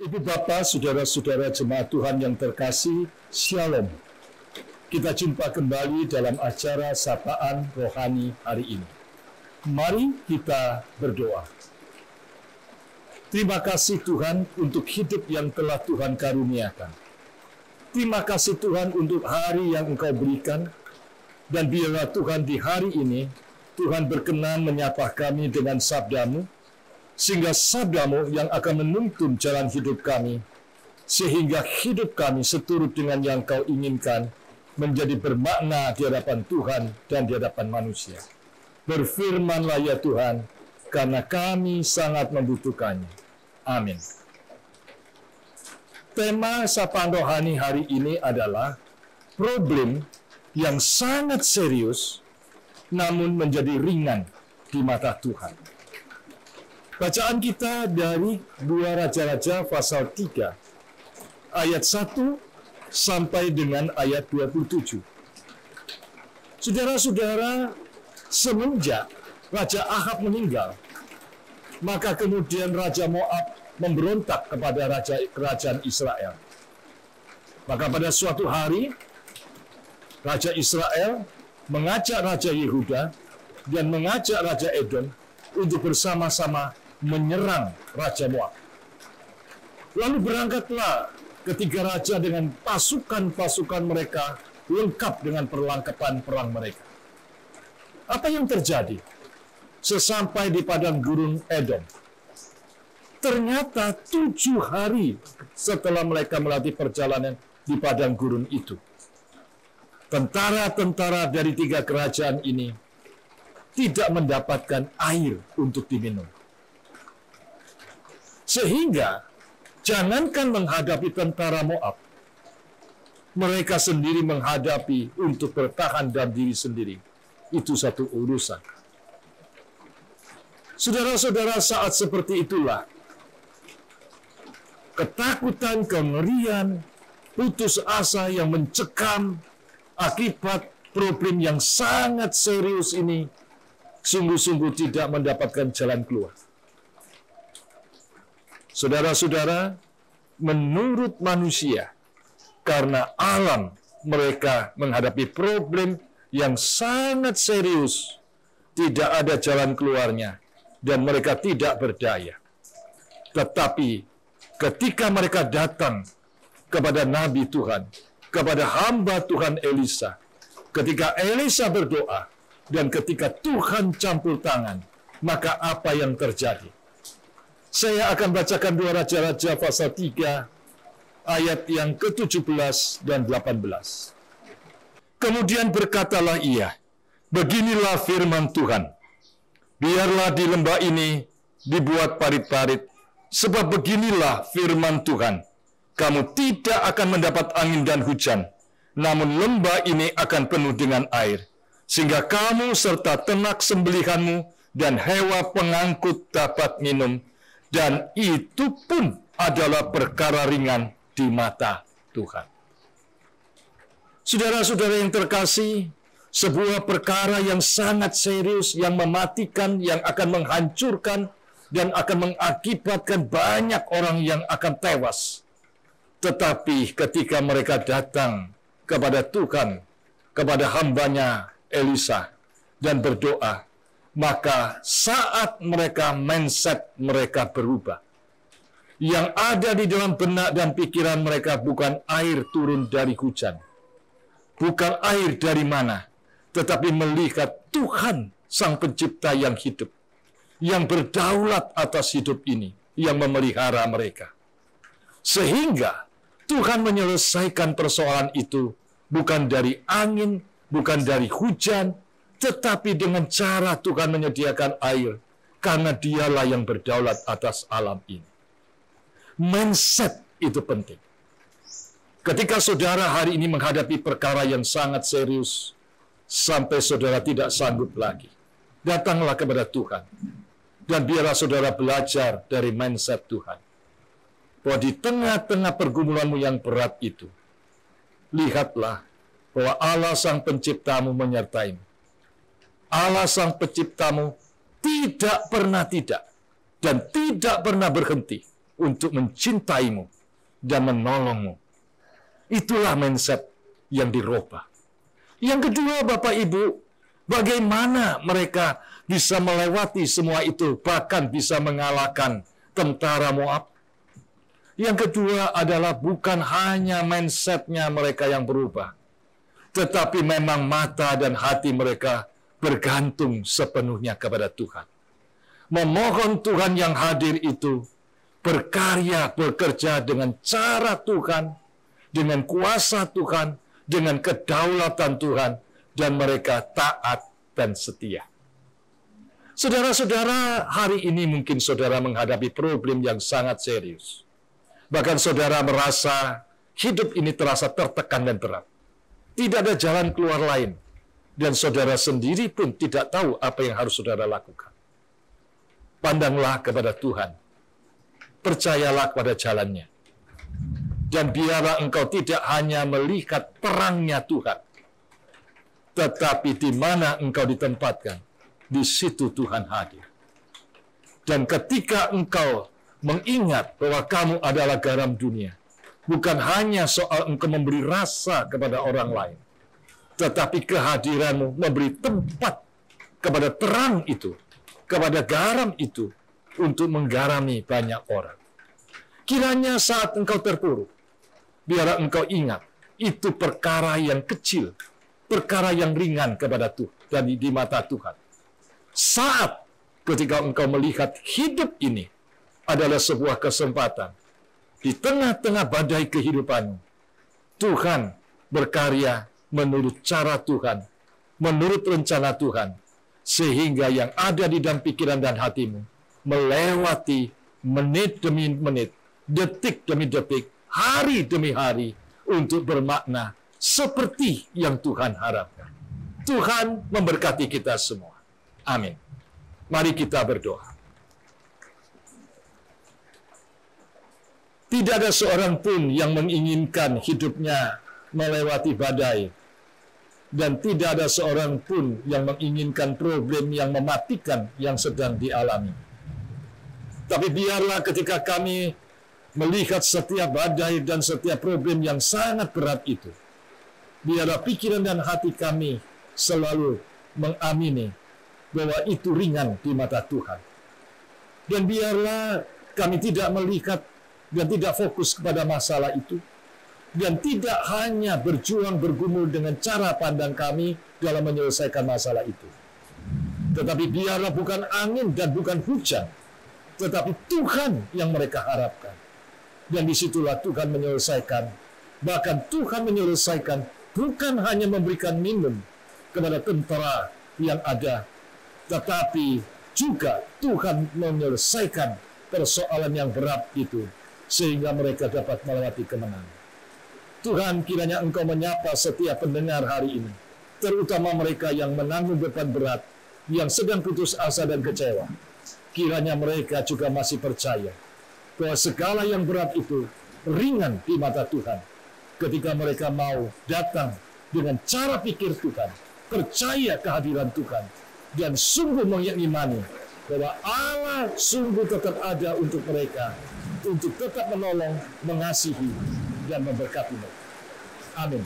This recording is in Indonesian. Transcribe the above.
Ibu Bapak, saudara-saudara jemaat Tuhan yang terkasih, Shalom. Kita jumpa kembali dalam acara Sapaan Rohani hari ini. Mari kita berdoa. Terima kasih Tuhan untuk hidup yang telah Tuhan karuniakan. Terima kasih Tuhan untuk hari yang Engkau berikan. Dan biarlah Tuhan di hari ini, Tuhan berkenan menyapa kami dengan sabda-Mu, sehingga sabda-Mu yang akan menuntun jalan hidup kami, sehingga hidup kami seturut dengan yang Kau inginkan, menjadi bermakna di hadapan Tuhan dan di hadapan manusia. Berfirman-Lah ya Tuhan, karena kami sangat membutuhkannya. Amin. Tema Sapaan Rohani hari ini adalah problem yang sangat serius, namun menjadi ringan di mata Tuhan. Bacaan kita dari 2 Raja-Raja pasal 3, ayat 1 sampai dengan ayat 27. Saudara-saudara, semenjak Raja Ahab meninggal, maka kemudian Raja Moab memberontak kepada kerajaan Israel. Maka pada suatu hari, Raja Israel mengajak Raja Yehuda dan mengajak Raja Edom untuk bersama-sama menyerang Raja Moab. Lalu berangkatlah ketiga raja dengan pasukan-pasukan mereka, lengkap dengan perlengkapan perang mereka. Apa yang terjadi? Sesampai di padang gurun Edom, ternyata 7 hari setelah mereka melatih perjalanan di padang gurun itu, tentara-tentara dari 3 kerajaan ini tidak mendapatkan air untuk diminum. Sehingga, jangankan menghadapi tentara Moab, mereka sendiri menghadapi untuk bertahan dalam diri sendiri. Itu satu urusan. Saudara-saudara, saat seperti itulah, ketakutan, kengerian, putus asa yang mencekam akibat problem yang sangat serius ini, sungguh-sungguh tidak mendapatkan jalan keluar. Saudara-saudara, menurut manusia, karena alam mereka menghadapi problem yang sangat serius, tidak ada jalan keluarnya, dan mereka tidak berdaya. Tetapi ketika mereka datang kepada Nabi Tuhan, kepada hamba Tuhan Elisa, ketika Elisa berdoa, dan ketika Tuhan campur tangan, maka apa yang terjadi? Saya akan bacakan 2 Raja-Raja pasal 3, ayat yang ke-17 dan 18. Kemudian berkatalah ia, beginilah firman Tuhan, biarlah di lembah ini dibuat parit-parit, sebab beginilah firman Tuhan, kamu tidak akan mendapat angin dan hujan, namun lembah ini akan penuh dengan air, sehingga kamu serta ternak sembelihanmu dan hewan pengangkut dapat minum, dan itu pun adalah perkara ringan di mata Tuhan. Saudara-saudara yang terkasih, sebuah perkara yang sangat serius, yang mematikan, yang akan menghancurkan, dan akan mengakibatkan banyak orang yang akan tewas. Tetapi ketika mereka datang kepada Tuhan, kepada hambanya Elisa, dan berdoa, maka saat mereka mindset mereka berubah. Yang ada di dalam benak dan pikiran mereka bukan air turun dari hujan, bukan air dari mana, tetapi melihat Tuhan Sang Pencipta yang hidup, yang berdaulat atas hidup ini, yang memelihara mereka. Sehingga Tuhan menyelesaikan persoalan itu bukan dari angin, bukan dari hujan, tetapi dengan cara Tuhan menyediakan air, karena Dialah yang berdaulat atas alam ini. Mindset itu penting. Ketika saudara hari ini menghadapi perkara yang sangat serius, sampai saudara tidak sanggup lagi, datanglah kepada Tuhan. Dan biarlah saudara belajar dari mindset Tuhan. Bahwa di tengah-tengah pergumulanmu yang berat itu, lihatlah bahwa Allah Sang Penciptamu menyertaimu. Allah Sang Penciptamu tidak pernah tidak dan tidak pernah berhenti untuk mencintaimu dan menolongmu. Itulah mindset yang dirubah. Yang kedua, Bapak Ibu, bagaimana mereka bisa melewati semua itu, bahkan bisa mengalahkan tentara Moab? Yang kedua adalah bukan hanya mindsetnya mereka yang berubah, tetapi memang mata dan hati mereka bergantung sepenuhnya kepada Tuhan. Memohon Tuhan yang hadir itu berkarya, bekerja dengan cara Tuhan, dengan kuasa Tuhan, dengan kedaulatan Tuhan, dan mereka taat dan setia. Saudara-saudara, hari ini mungkin saudara menghadapi problem yang sangat serius. Bahkan saudara merasa hidup ini terasa tertekan dan berat. Tidak ada jalan keluar lain. Dan saudara sendiri pun tidak tahu apa yang harus saudara lakukan. Pandanglah kepada Tuhan. Percayalah pada jalannya. Dan biarlah engkau tidak hanya melihat terangnya Tuhan, tetapi di mana engkau ditempatkan, di situ Tuhan hadir. Dan ketika engkau mengingat bahwa kamu adalah garam dunia, bukan hanya soal engkau memberi rasa kepada orang lain, tetapi kehadiranmu memberi tempat kepada terang itu, kepada garam itu, untuk menggarami banyak orang. Kiranya saat engkau terpuruk, biarlah engkau ingat, itu perkara yang kecil, perkara yang ringan kepada Tuhan, dan di mata Tuhan. Saat ketika engkau melihat hidup ini adalah sebuah kesempatan, di tengah-tengah badai kehidupanmu, Tuhan berkarya menurut cara Tuhan, menurut rencana Tuhan, sehingga yang ada di dalam pikiran dan hatimu melewati menit demi menit, detik demi detik, hari demi hari, untuk bermakna seperti yang Tuhan harapkan. Tuhan memberkati kita semua. Amin. Mari kita berdoa. Tidak ada seorang pun yang menginginkan hidupnya melewati badai. Dan tidak ada seorang pun yang menginginkan problem yang mematikan yang sedang dialami. Tapi biarlah ketika kami melihat setiap badai dan setiap problem yang sangat berat itu, biarlah pikiran dan hati kami selalu mengamini bahwa itu ringan di mata Tuhan. Dan biarlah kami tidak melihat dan tidak fokus kepada masalah itu, dan tidak hanya berjuang bergumul dengan cara pandang kami dalam menyelesaikan masalah itu. Tetapi biarlah bukan angin dan bukan hujan, tetapi Tuhan yang mereka harapkan. Dan disitulah Tuhan menyelesaikan. Bahkan Tuhan menyelesaikan bukan hanya memberikan minum kepada tentara yang ada, tetapi juga Tuhan menyelesaikan persoalan yang berat itu, sehingga mereka dapat melewati kemenangan. Tuhan, kiranya Engkau menyapa setiap pendengar hari ini, terutama mereka yang menanggung beban berat, yang sedang putus asa dan kecewa. Kiranya mereka juga masih percaya bahwa segala yang berat itu ringan di mata Tuhan, ketika mereka mau datang dengan cara pikir Tuhan, percaya kehadiran Tuhan, dan sungguh mengimani bahwa Allah sungguh tetap ada untuk mereka, untuk tetap menolong, mengasihi, dan memberkati mereka. Amin.